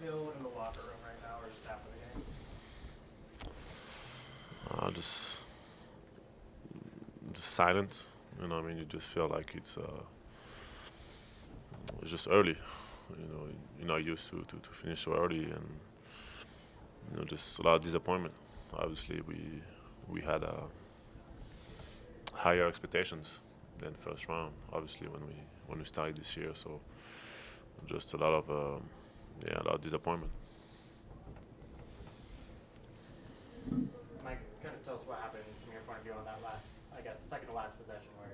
feel in the locker room right now, or just after the game? Just silent. You just feel like it's just early. You're not used to finish so early, and just a lot of disappointment. Obviously, we had higher expectations than first round. Obviously, when we started this year, so just a lot of a lot of disappointment. Mike, kind of tell us what happened from your point of view on that last, I guess, second to last possession where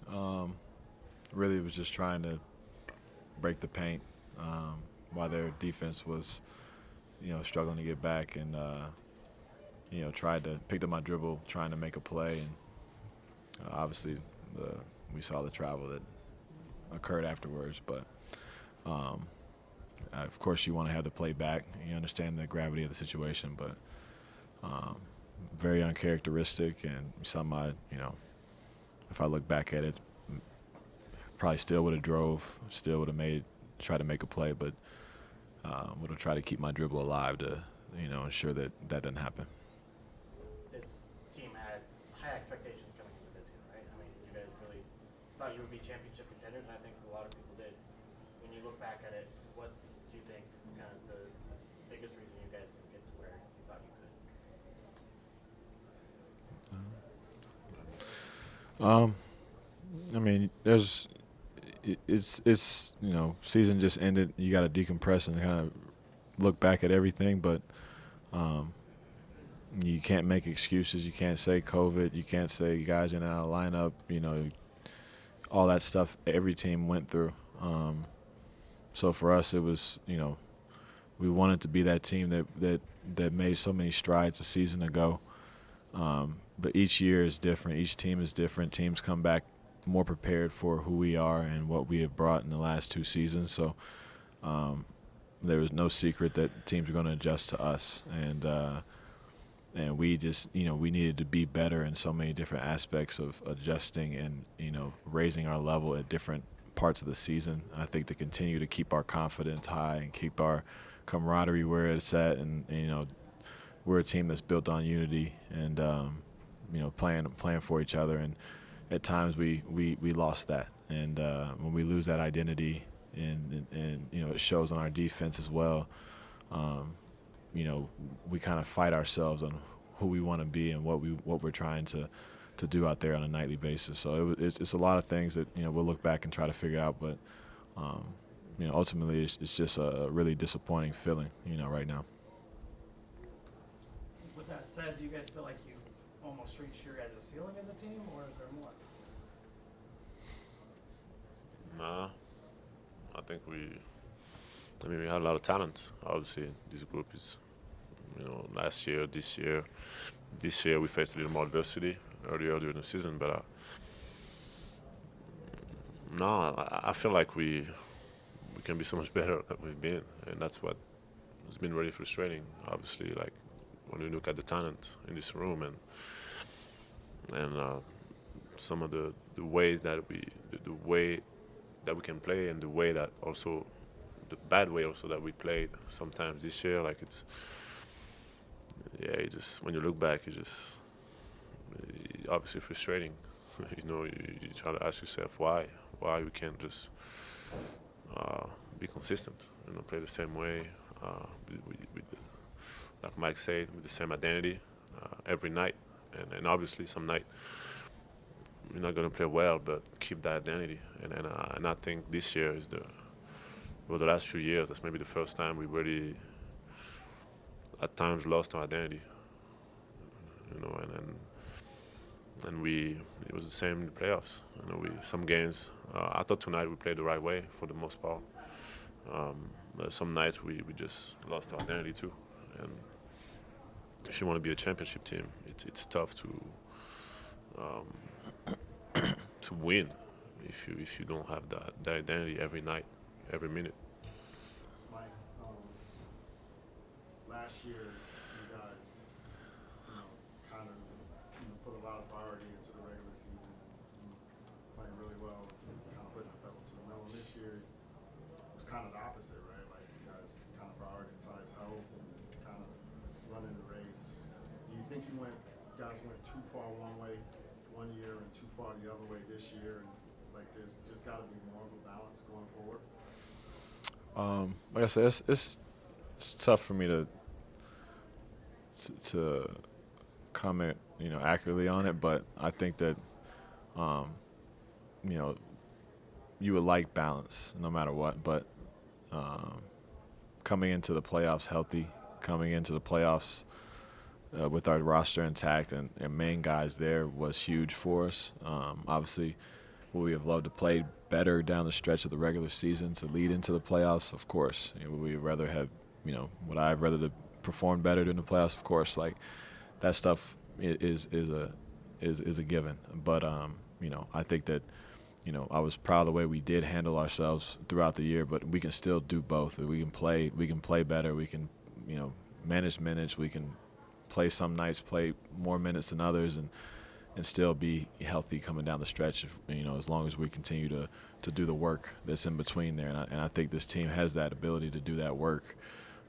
the Really was just trying to break the paint while their defense was, struggling to get back, and tried to pick up my dribble, trying to make a play, and obviously we saw the travel that occurred afterwards. But of course, you want to have the play back. You understand the gravity of the situation, but very uncharacteristic, and something if I look back at it, probably still would have drove, still would have tried to make a play, but would have tried to keep my dribble alive to, ensure that doesn't happen. this team had high expectations coming into this year, right? I mean, you guys really thought you would be championship contenders, and I think a lot of people did. When you look back at it, do you think kind of the biggest reason you guys didn't get to where you thought you could? It's season just ended. You got to decompress and kind of look back at everything, but you can't make excuses. You can't say COVID. You can't say guys in our lineup. All that stuff every team went through. So for us, it was we wanted to be that team that made so many strides a season ago. But each year is different. Each team is different. Teams come back more prepared for who we are and what we have brought in the last two seasons. So there was no secret that teams are going to adjust to us, and we just we needed to be better in so many different aspects of adjusting and raising our level at different parts of the season. I think to continue to keep our confidence high and keep our camaraderie where it's at, and we're a team that's built on unity and playing for each other, and at times we lost that, and when we lose that identity, and it shows on our defense as well. We kind of fight ourselves on who we want to be and what we're trying to do out there on a nightly basis. So it's a lot of things that we'll look back and try to figure out, but ultimately it's just a really disappointing feeling right now. With that said, do you guys feel like you've almost reached your guys' ceiling as a team, or is there more? Nah, I think we had a lot of talent. Obviously, this group is, last year, this year we faced a little more adversity earlier during the season, but no, I feel like we can be so much better than we've been, and that's what has been really frustrating. Obviously, like when we look at the talent in this room and some of the ways that the way that we can play, and the way that also the bad way also that we played sometimes this year, like it's when you look back, it's obviously frustrating. You try to ask yourself why we can't just be consistent, play the same way, with like Mike said, with the same identity every night, and obviously some night we're not going to play well, but keep that identity. And I think this year is over the last few years, that's maybe the first time we really at times lost our identity. And it was the same in the playoffs. Some games, I thought tonight we played the right way for the most part. But some nights we just lost our identity too. And if you want to be a championship team, it's tough to win if you don't have that identity every night, every minute. Mike, last year you guys, kind of put a lot of priority into the regular season and playing really well, kind of putting the pedal to the metal. This year it was kind of the opposite, gone the other way this year, and like there's just got to be more of a balance going forward? Like I said, it's tough for me to comment, accurately on it, but I think that, you would like balance no matter what. But coming into the playoffs healthy, coming into the playoffs with our roster intact and main guys there was huge for us. Obviously, would we have loved to play better down the stretch of the regular season to lead into the playoffs? Of course. Would we rather have, would I have rather to perform better during the playoffs? Of course. Like that stuff is a given. But I think that I was proud of the way we did handle ourselves throughout the year. But we can still do both. We can play better. We can manage minutes. We can play some nights, play more minutes than others, and still be healthy coming down the stretch. As long as we continue to do the work that's in between there, and I think this team has that ability to do that work,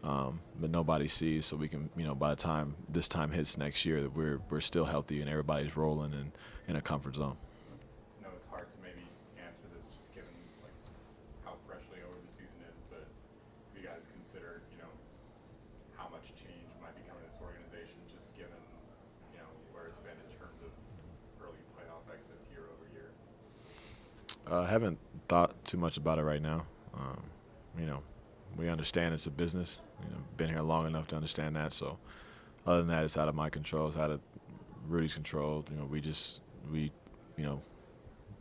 but nobody sees. So we can, by the time this time hits next year, that we're still healthy and everybody's rolling and in a comfort zone. I know it's hard to maybe answer this just given like how freshly over the season is, but have you guys considered, how much change might be coming to this organization just given, where it's been in terms of early playoff exits year over year? I haven't thought too much about it right now. We understand it's a business. Been here long enough to understand that. So, other than that, it's out of my control. It's out of Rudy's control.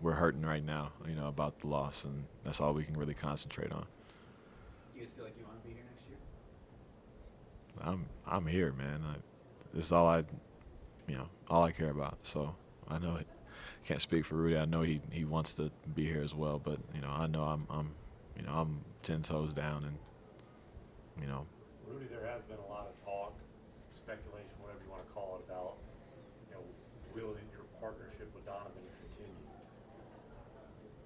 We're hurting right now. About the loss, and that's all we can really concentrate on. Do you guys feel like you want to be here next year? I'm here, man. This is all I care about. So I know I can't speak for Rudy. I know he wants to be here as well. But I know I'm 10 toes down, and Rudy, there has been a lot of talk, speculation, whatever you want to call it, about will your partnership with Donovan continue?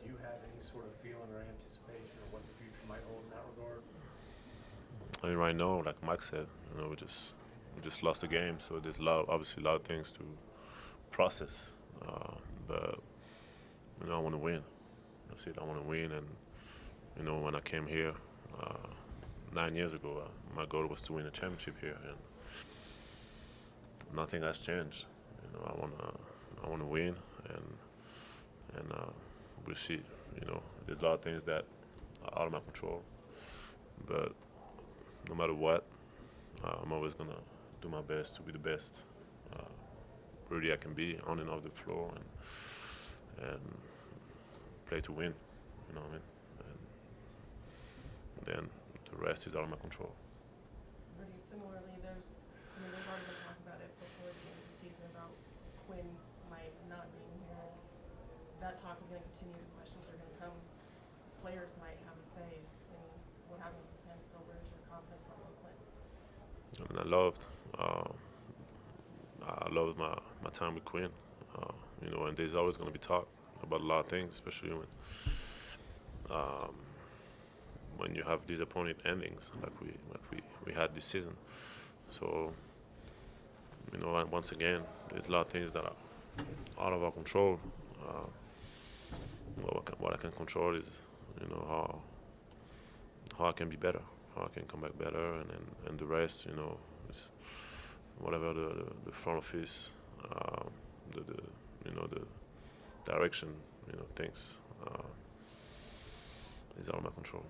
Do you have any sort of feeling or anticipation of what the future might hold in that regard? I mean, right now, like Mike said, we just lost the game, so there's obviously a lot of things to process. But I want to win. That's it. I want to win, and when I came here 9 years ago, my goal was to win a championship here, and nothing has changed. I want to win, and we'll see. There's a lot of things that are out of my control, but no matter what, I'm always gonna do my best to be the best Rudy I can be on and off the floor, and play to win. You know what I mean? And then the rest is out of my control. Rudy, similarly, there's already been talk about it before the end of the season about Quinn might not being here. That talk is going to continue. The questions are going to come. Players might have a say in what happens with him. So where's your confidence level with Quinn? I mean, I loved my time with Quinn. And there's always going to be talk about a lot of things, especially when you have disappointing endings like we had this season. So, once again, there's a lot of things that are out of our control. What I can control is, how I can be better, how I can come back better, and the rest, is whatever the front office, the direction, thinks is out of my control.